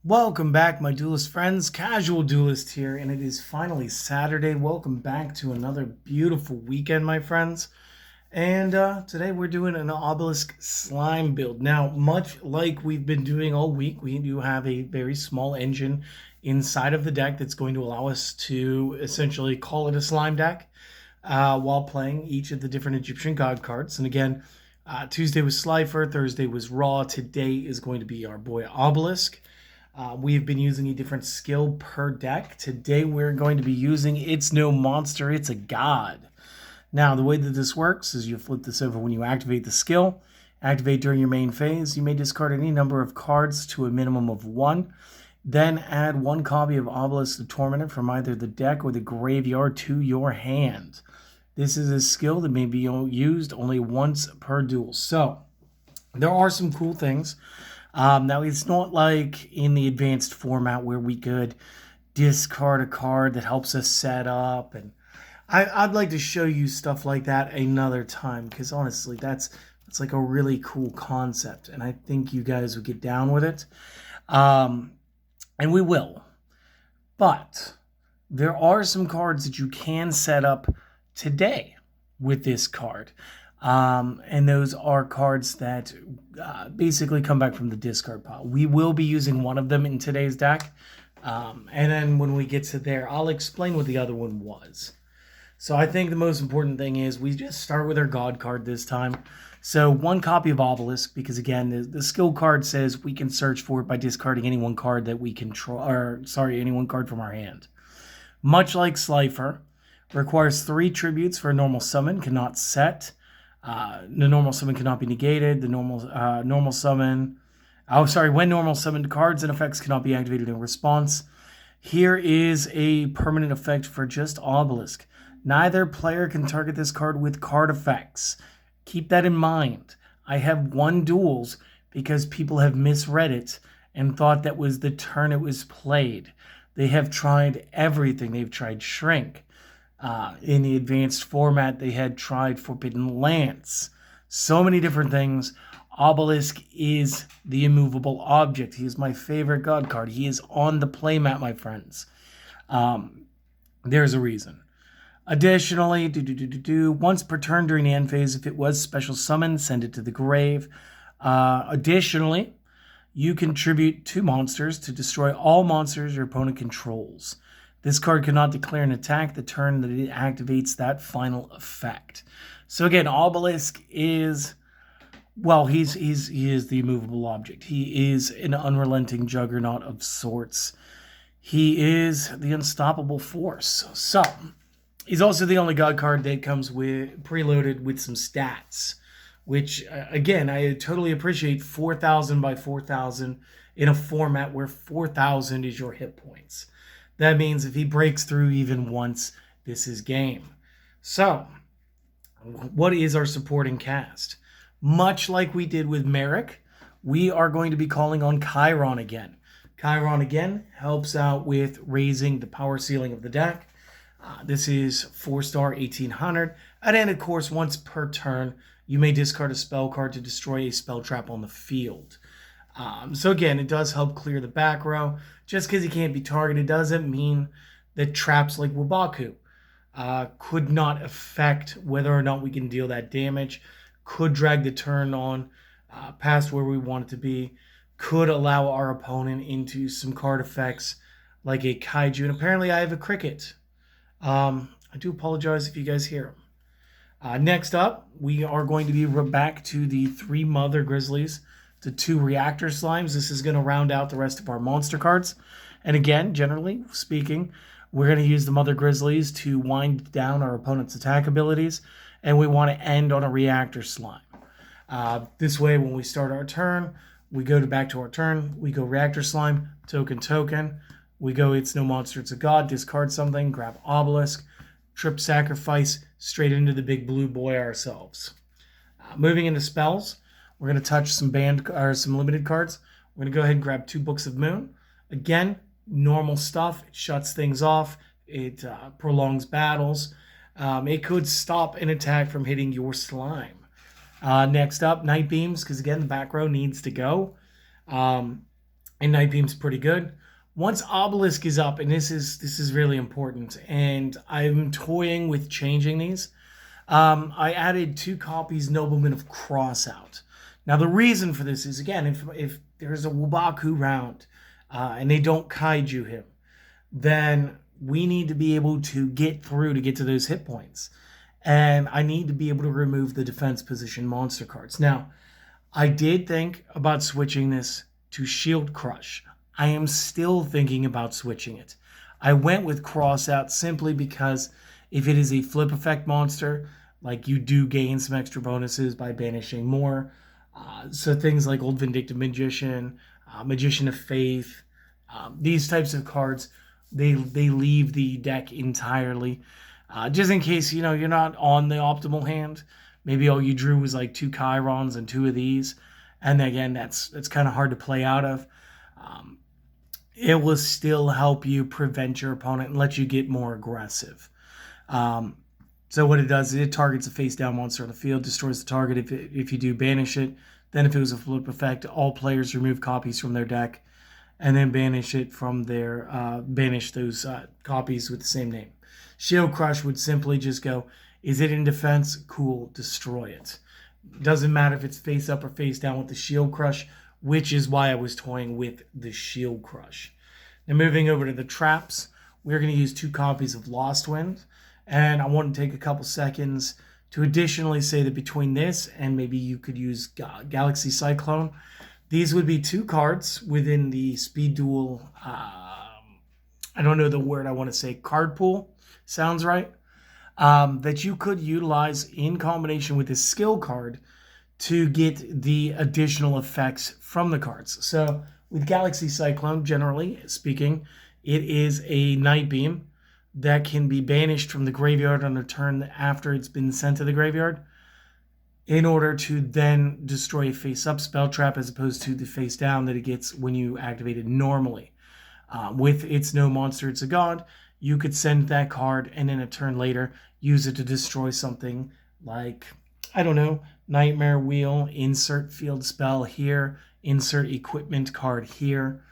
Welcome back, my duelist friends. Casual Duelist here, and it is finally Saturday. Welcome back to another beautiful weekend, my friends. And today we're doing an obelisk slime build. Now, much like we've been doing all week, we do have a very small engine inside of the deck that's going to allow us to essentially call it a slime deck while playing each of the different Egyptian god cards. And again, Tuesday was Slifer, Thursday was Raw. Today is going to be our boy Obelisk. We've been using a different skill per deck. Today we're going to be using It's No Monster, It's a God. Now, the way that this works is you flip this over when you activate the skill. Activate during your main phase. You may discard any number of cards to a minimum of 1. Then add 1 copy of Obelisk the Tormentor from either the deck or the graveyard to your hand. This is a skill that may be used only once per duel. So, there are some cool things. Now, it's not like in the advanced format where we could discard a card that helps us set up. And I'd like to show you stuff like that another time, because honestly, that's like a really cool concept. And I think you guys would get down with it. And we will. But there are some cards that you can set up today with this card. And those are cards that basically come back from the discard pile. We will be using one of them in today's deck. And then when we get to there, I'll explain what the other one was. So I think the most important thing is we just start with our God card this time. So 1 copy of Obelisk, because again, the skill card says we can search for it by discarding any one card that we control, any one card from our hand. Much like Slifer, requires 3 tributes for a normal summon, cannot set. The normal summon cannot be negated. The normal summon... when normal summoned cards and effects cannot be activated in response. Here is a permanent effect for just Obelisk. Neither player can target this card with card effects. Keep that in mind. I have won duels because people have misread it and thought that was the turn it was played. They have tried everything. They've tried Shrink. In the advanced format, they had tried Forbidden Lance. So many different things. Obelisk is the immovable object. He is my favorite god card. He is on the playmat, my friends. There's a reason. Additionally, once per turn during the end phase, if it was special summon, send it to the grave. Additionally, you contribute 2 monsters to destroy all monsters your opponent controls. This card cannot declare an attack the turn that it activates that final effect. So again, Obelisk is, well, he is the immovable object. He is an unrelenting juggernaut of sorts. He is the unstoppable force. So, he's also the only god card that comes with preloaded with some stats, which, again, I totally appreciate 4,000 by 4,000 in a format where 4,000 is your hit points. That means if he breaks through even once, this is game. So, what is our supporting cast? Much like we did with Merrick, we are going to be calling on Chiron again. Chiron again helps out with raising the power ceiling of the deck. This is 4-star 1800. And then, of course, once per turn, you may discard a spell card to destroy a spell trap on the field. So again, it does help clear the back row. Just because he can't be targeted doesn't mean that traps like Wabaku could not affect whether or not we can deal that damage, could drag the turn on past where we want it to be, could allow our opponent into some card effects like a Kaiju. And apparently I have a Cricket. I do apologize if you guys hear him. Next up, we are going to be back to the 3 Mother Grizzlies to 2 Reactor Slimes. This is going to round out the rest of our monster cards. And again, generally speaking, we're going to use the Mother Grizzlies to wind down our opponent's attack abilities. And we want to end on a Reactor Slime. This way, when we start our turn, we go back to our turn. We go Reactor Slime, token. We go It's No Monster, It's a God, discard something, grab Obelisk, trip Sacrifice, straight into the big blue boy ourselves. Moving into spells, we're going to touch some limited cards. We're going to go ahead and grab 2 Books of Moon. Again, normal stuff. It shuts things off. It prolongs battles. It could stop an attack from hitting your slime. Next up, Night Beams, because again, the back row needs to go. and Night Beam's pretty good. Once Obelisk is up, and this is really important, and I'm toying with changing these. I added 2 copies Nobleman of Crossout. Now the reason for this is, again, if there's a Wabaku round and they don't kaiju him, then we need to be able to get through to get to those hit points. And I need to be able to remove the defense position monster cards. Now, I did think about switching this to Shield Crush. I am still thinking about switching it. I went with Crossout simply because if it is a flip effect monster, like, you do gain some extra bonuses by banishing more. So things like Old Vindictive Magician, Magician of Faith, these types of cards, they leave the deck entirely. Just in case, you're not on the optimal hand. Maybe all you drew was like 2 Chirons and 2 of these. And again, that's kind of hard to play out of. It will still help you prevent your opponent and let you get more aggressive. So what it does is it targets a face-down monster on the field, destroys the target if you do banish it. Then if it was a flip effect, all players remove copies from their deck and then banish it from their banish those copies with the same name. Shield Crush would simply just go, is it in defense? Cool, destroy it. Doesn't matter if it's face up or face down with the Shield Crush, which is why I was toying with the Shield Crush. Now moving over to the traps, we're going to use 2 copies of Lost Wind. And I want to take a couple seconds to additionally say that between this and maybe you could use Galaxy Cyclone, these would be 2 cards within the Speed Duel, I don't know the word I want to say, card pool, sounds right, that you could utilize in combination with this skill card to get the additional effects from the cards. So with Galaxy Cyclone, generally speaking, it is a Night Beam that can be banished from the graveyard on a turn after it's been sent to the graveyard in order to then destroy a face-up spell trap as opposed to the face-down that it gets when you activate it normally. With It's No Monster, It's a God, you could send that card and then a turn later use it to destroy something like, I don't know, Nightmare Wheel, insert field spell here, insert equipment card here.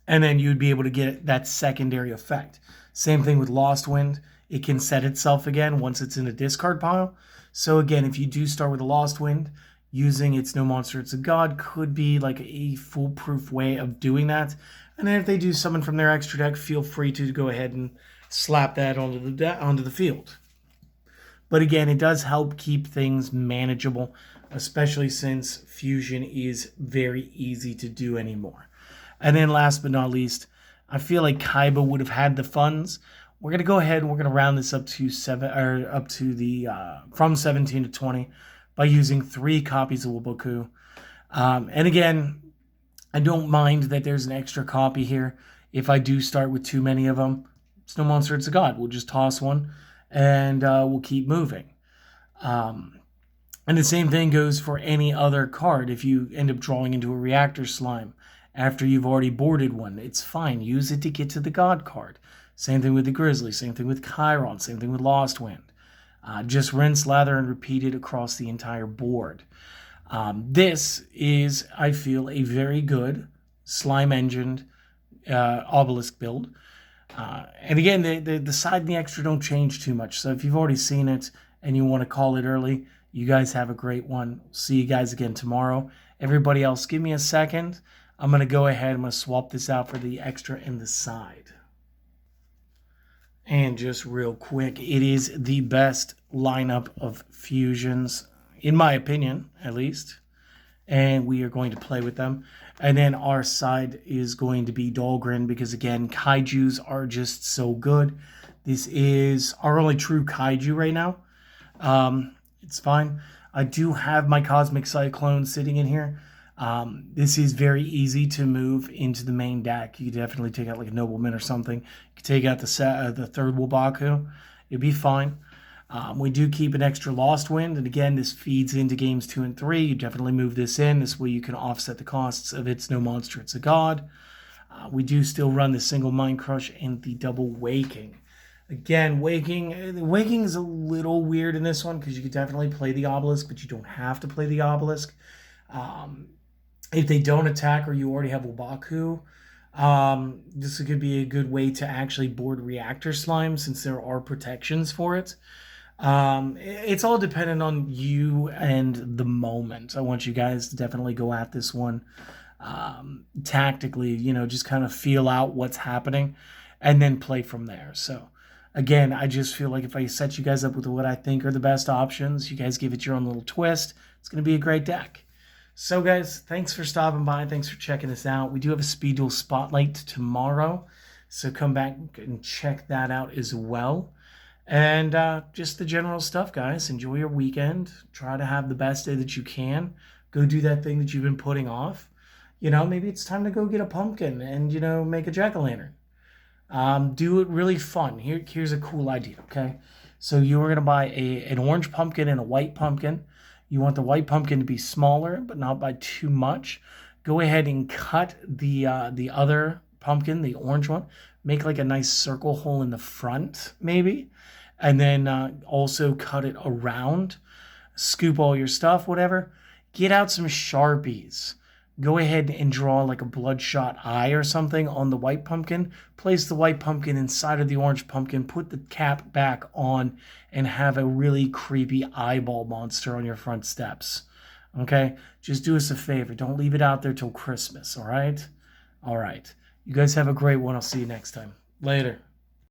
And then you'd be able to get that secondary effect. Same thing with Lost Wind. It can set itself again once it's in a discard pile. So again, if you do start with a Lost Wind, using It's No Monster, It's a God could be like a foolproof way of doing that. And then if they do summon from their extra deck, feel free to go ahead and slap that onto the field. But again, it does help keep things manageable, especially since Fusion is very easy to do anymore. And then last but not least, I feel like Kaiba would have had the funds. We're gonna go ahead and we're gonna round this up to from 17 to 20 by using 3 copies of Waboku. And again, I don't mind that there's an extra copy here. If I do start with too many of them, It's No Monster, It's a God. We'll just toss one and we'll keep moving. And the same thing goes for any other card. If you end up drawing into a Reactor Slime after you've already boarded one, it's fine. Use it to get to the God card. Same thing with the Grizzly. Same thing with Chiron. Same thing with Lost Wind. Just rinse, lather, and repeat it across the entire board. This is, I feel, a very good slime-engined obelisk build. And again, the side and the extra don't change too much. So if you've already seen it and you want to call it early, you guys have a great one. See you guys again tomorrow. Everybody else, give me a second. I'm going to go ahead. I'm going to swap this out for the extra and the side. And just real quick, it is the best lineup of fusions, in my opinion, at least. And we are going to play with them. And then our side is going to be Dahlgren because, again, kaijus are just so good. This is our only true kaiju right now. It's fine. I do have my Cosmic Cyclone sitting in here. This is very easy to move into the main deck. You could definitely take out like a Nobleman or something. You could take out the third Wabaku. It'd be fine. We do keep an extra Lost Wind, and again, this feeds into games 2 and 3. You definitely move this in. This way you can offset the costs of It's No Monster, It's a God. We do still run the single Mind Crush and the double Waking. Again, Waking is a little weird in this one because you could definitely play the Obelisk, but you don't have to play the Obelisk. If they don't attack or you already have Wabaku, this could be a good way to actually board reactor slime since there are protections for it. It's all dependent on you and the moment. I want you guys to definitely go at this one tactically, just kind of feel out what's happening and then play from there. So, again, I just feel like if I set you guys up with what I think are the best options, you guys give it your own little twist, it's going to be a great deck. So, guys, thanks for stopping by. Thanks for checking us out. We do have a Speed Duel Spotlight tomorrow, so come back and check that out as well. And just the general stuff, guys. Enjoy your weekend. Try to have the best day that you can. Go do that thing that you've been putting off. Maybe it's time to go get a pumpkin and, make a jack-o'-lantern. Do it really fun. Here's a cool idea, okay? So you are going to buy an orange pumpkin and a white pumpkin. You want the white pumpkin to be smaller, but not by too much. Go ahead and cut the other pumpkin, the orange one. Make like a nice circle hole in the front, maybe. And then also cut it around. Scoop all your stuff, whatever. Get out some Sharpies. Go ahead and draw like a bloodshot eye or something on the white pumpkin. Place the white pumpkin inside of the orange pumpkin. Put the cap back on and have a really creepy eyeball monster on your front steps. Okay? Just do us a favor. Don't leave it out there till Christmas, all right? All right. You guys have a great one. I'll see you next time. Later.